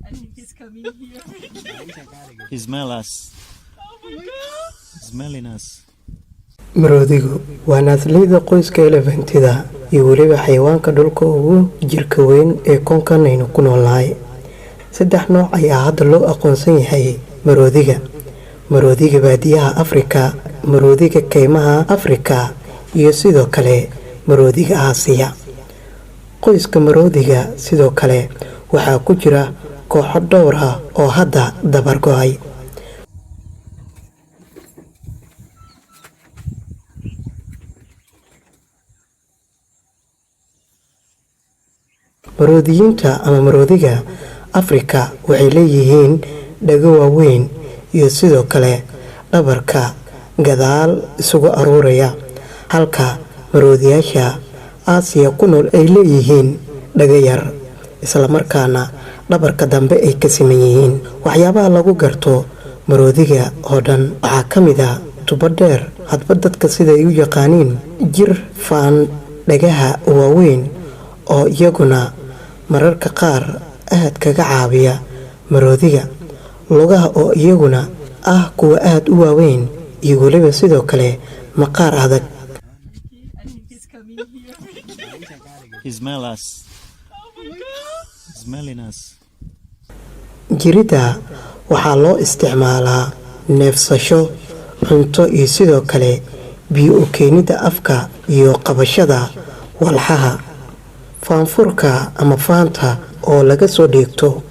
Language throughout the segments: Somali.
and he's coming here. He smell us. Smelling us. maroodigu waa naasleyda qoyska elefantida iyo weliba xayawaanka dhulka ugu jirka weyn ee koonkan aynu ku noolnahay. 3 nooc ayaa hadda loo aqoonsan yahay maroodiga: maroodiga baadiyaha Afrika, maroodiga keymaha Afrika, iyo sidoo kale maroodiga Aasiya. qoyska maroodiga sidoo kale waxaa ku jira kooxo dhowr ah oo hadda dabar go'ay. maroodiyiinta ama maroodiga Afrika waxay leeyihiin dhago waaweyn iyo sidoo kale dhabarka gadaal isugu aruuraya, halka maroodiyaasha Aasiya ku nool ay leeyihiin dhago yar isla markaana dhabarka dambe ay ka siman yihiin. waxyaabaha lagu garto maroodiga oo dhan waxaa ka mid ah tubo dheer, hadba dadka siday u yaqaaniin, jir faan dhagaha waaweyn oo iyaguna mararka qaar aad kaga caawiya maroodiga, lugaha oo iyaguna ah kuwa aad u waaweyn, iyo weliba sidoo kale maqaar adag. And he's coming here. He smell us. Smelling us. jirida waxaa loo isticmaalaa neefsasho, cunto iyo sidoo kale biyo u keenida afka iyo qabashada walxaha. faanfurka ama faanta oo laga soo dhigto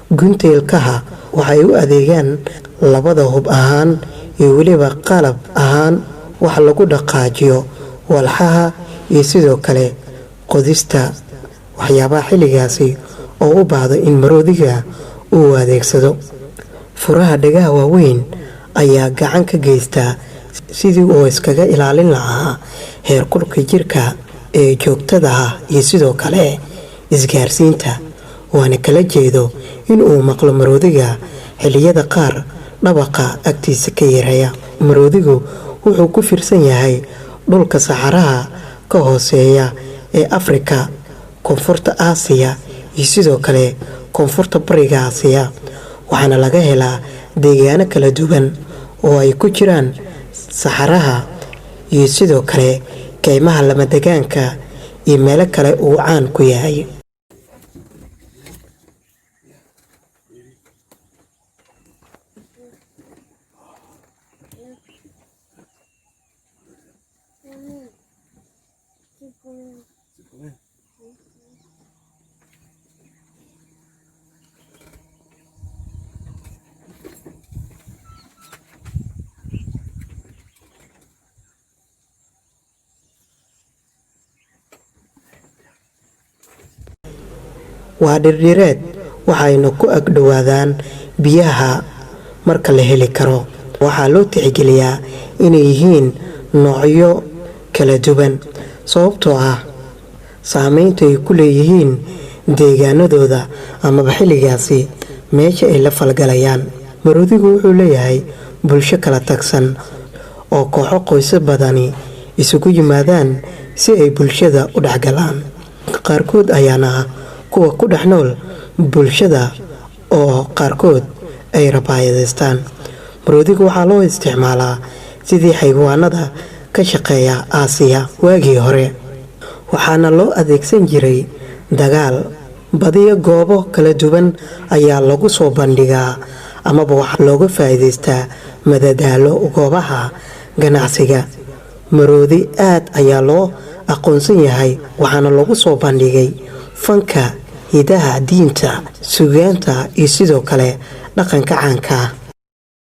gunta ilkaha waxay u adeegaan labada hub ahaan iyo weliba qalab ahaan wax lagu dhaqaajiyo walxaha iyo sidoo kale qodista waxyaabaha xilligaasi oo u baahdo in maroodiga uu adeegsado. furaha dhagaha waaweyn ayaa gacan ka geysta sidii uu iskaga ilaalin lahaa heerkulka jirka ee joogtada ah iyo sidoo kale isgaarsiinta, waana kala jeedo in uu maqlo maroodiga xilliyada qaar dhabaqa agtiisa ka yaraya. maroodigu wuxuu ku fiirsan yahay dhulka saxaraha ka hooseeya ee Afrika, koonfurta Aasiya iyo sidoo kale koonfurta bariga Aasiya, waxaana laga helaa deegaano kala duwan oo ay ku jiraan saxaraha iyo sidoo kale keymaha lama degaanka iyo meelo kale uu caan ku yahay. waa dhirdhireed waxayna ku ag dhowaadaan biyaha marka la heli karo. waxaa loo tixgeliyaa inay yihiin noocyo kala duwan sababtoo ah saameynta ay ku leeyihiin deegaanadooda amaba xilligaasi meesha ay la falgalayaan. maroodigu wuxuu leeyahay bulsho kala tagsan oo kooxo qoysas badani isugu yimaadaan si ay bulshada u dhexgalaan. qaarkood ayaana ah kuwa ku dhex nool bulshada oo qaarkood ay rabaayadaystaan. maroodiga waxaa loo isticmaalaa sidii xayawaanada ka shaqeeya Aasiya waagii hore, waxaana loo adeegsan jiray dagaal. badiyo goobo kala duwan ayaa lagu soo bandhigaa amaba waxaa looga faa'iidaystaa madadaalo goobaha ganacsiga. maroodi aad ayaa loo aqoonsan yahay, waxaana lagu soo bandhigay fanka, hidaha, diinta, suugaanta iyo sidoo kale dhaqanka caanka ah.